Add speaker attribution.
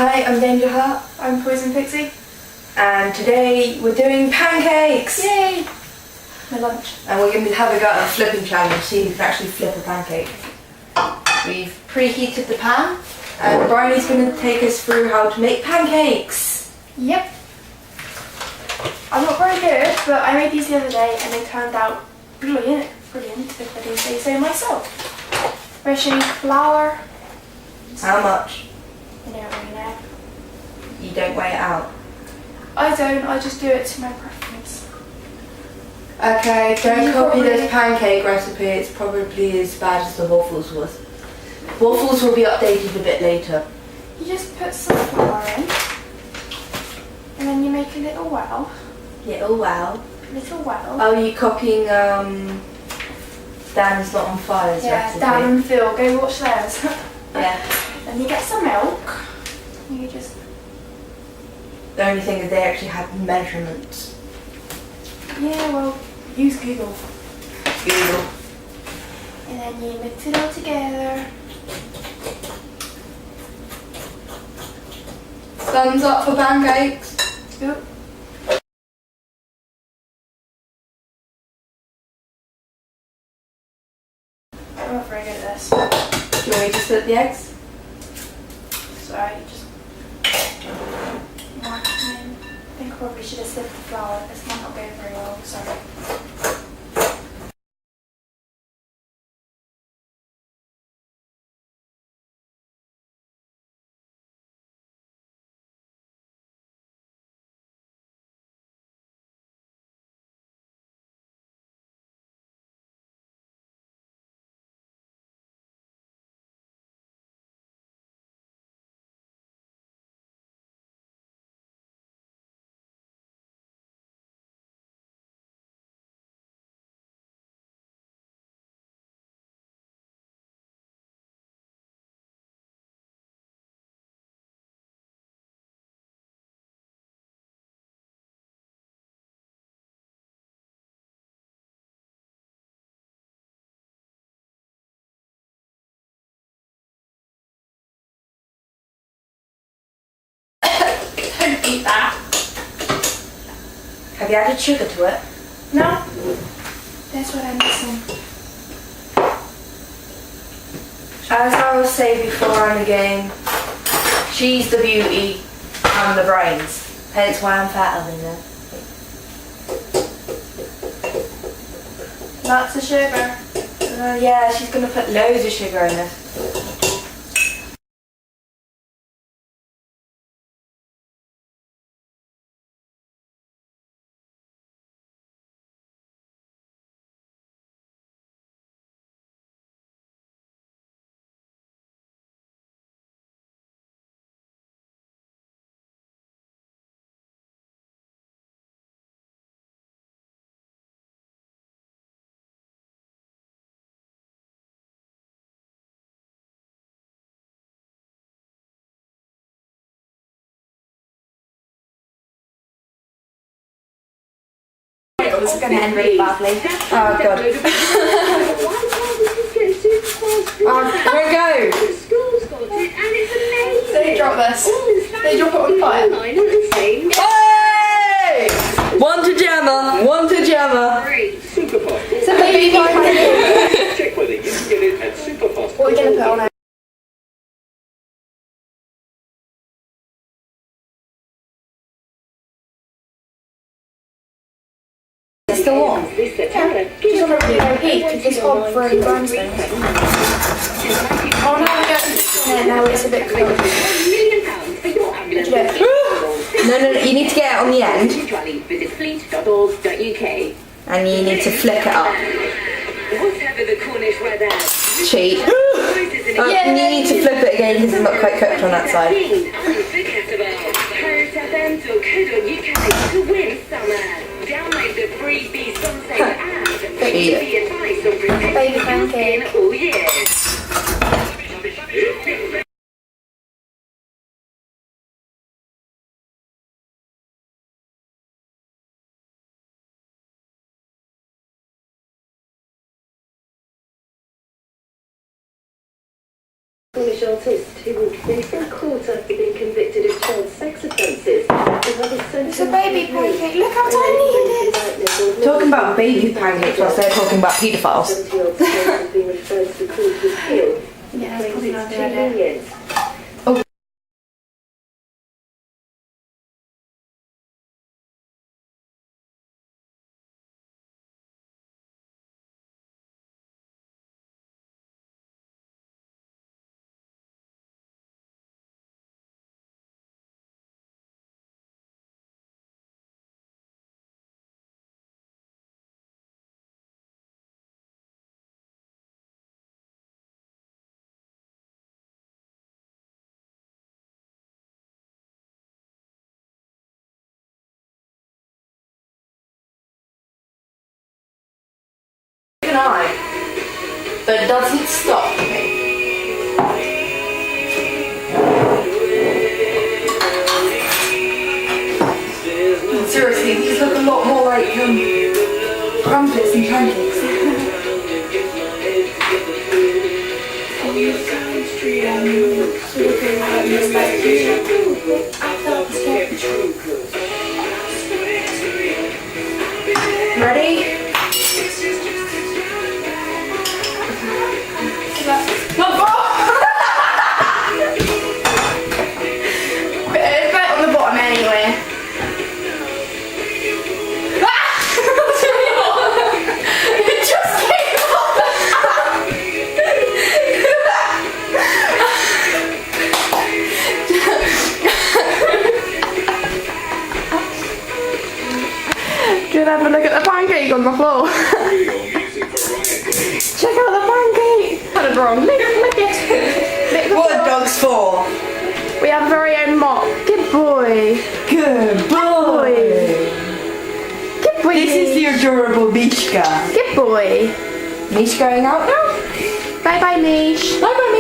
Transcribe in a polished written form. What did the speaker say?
Speaker 1: Hi, I'm Dangerheart.
Speaker 2: I'm Poisonpixie.
Speaker 1: And today we're doing pancakes!
Speaker 2: Yay! My lunch.
Speaker 1: And we're going to have a go at a flipping challenge, see who can actually flip a pancake. We've preheated the pan and Bryony's going to take us through how to make pancakes.
Speaker 2: Yep. I'm not very good, but I made these the other day and they turned out brilliant, if I do say so myself. Freshly flour.
Speaker 1: How much?
Speaker 2: I don't really know.
Speaker 1: You don't weigh it out?
Speaker 2: I don't, I just do it to my preference.
Speaker 1: Okay, don't copy this pancake recipe, it's probably as bad as the waffles was. Waffles will be updated a bit later.
Speaker 2: You just put some flour in, and then you make a little well.
Speaker 1: Little well.
Speaker 2: Little well.
Speaker 1: Oh, you're copying Dan's Not on Fire's recipe?
Speaker 2: Yeah, Dan and Phil, go watch theirs.
Speaker 1: Yeah.
Speaker 2: Then you get some milk. You just...
Speaker 1: The only thing is they actually had measurements.
Speaker 2: Yeah, well, use Google.
Speaker 1: Google.
Speaker 2: And then you mix it all together.
Speaker 1: Thumbs up for pancakes.
Speaker 2: Oop. I'm not very good at this.
Speaker 1: Do you want me to split the eggs?
Speaker 2: Sorry, just whack them in. I think I probably should have sifted the flour. This might not go very well, sorry. Don't eat that.
Speaker 1: Have you added sugar to it?
Speaker 2: No? That's what I'm missing.
Speaker 1: As I was saying before on the game, she's the beauty, I'm the brains. Hence why I'm fatter than her.
Speaker 2: Lots of sugar.
Speaker 1: Yeah, she's going to put loads of sugar in this.
Speaker 2: It's going to end really badly.
Speaker 1: Oh god. Where go?
Speaker 2: Don't drop this. They drop it on fire.
Speaker 1: Hey! One to Gemma, one to Gemma.
Speaker 2: So maybe
Speaker 3: Check whether you can get it at Superfast.
Speaker 2: what are we going to put on it?
Speaker 1: It's still on.
Speaker 2: Just on a really low heat to just hold for any brimstones. Oh no, we don't on it now, it's a bit cold.
Speaker 1: No, you need to get it on the end.
Speaker 4: Visit fleet.org.uk.
Speaker 1: And you need to flick it up.
Speaker 4: Whatever the Cornish weather.
Speaker 1: Cheat. You need to flip it again because it's not quite cooked on that side.
Speaker 4: To win summer. Download the free Bee Sunset app and
Speaker 1: Eat it.
Speaker 4: the advice on protecting
Speaker 2: Baby
Speaker 4: your
Speaker 2: pancake.
Speaker 4: skin all year. Polish artist who will face a quarter for being convicted
Speaker 2: It's a baby pancake. Look how tiny it is.
Speaker 1: Talking about baby pancakes whilst they're talking about paedophiles.
Speaker 2: Yeah, that's probably not a good idea.
Speaker 1: An eye, but it doesn't stop me. Seriously, these look a lot more like crumpets and pancakes. Ready?
Speaker 2: It's right on the bottom anyway. It just came off. Just have a look at the pancake on the floor. Check out the pancake. Kind of wrong. Lick it. Lick the
Speaker 1: What are
Speaker 2: floor.
Speaker 1: dogs for?
Speaker 2: We have a very own mop. Good boy.
Speaker 1: Good boy.
Speaker 2: Good boy.
Speaker 1: This is the adorable Mishka.
Speaker 2: Good boy.
Speaker 1: Mish going out now?
Speaker 2: Bye bye, Mish.
Speaker 1: Bye bye,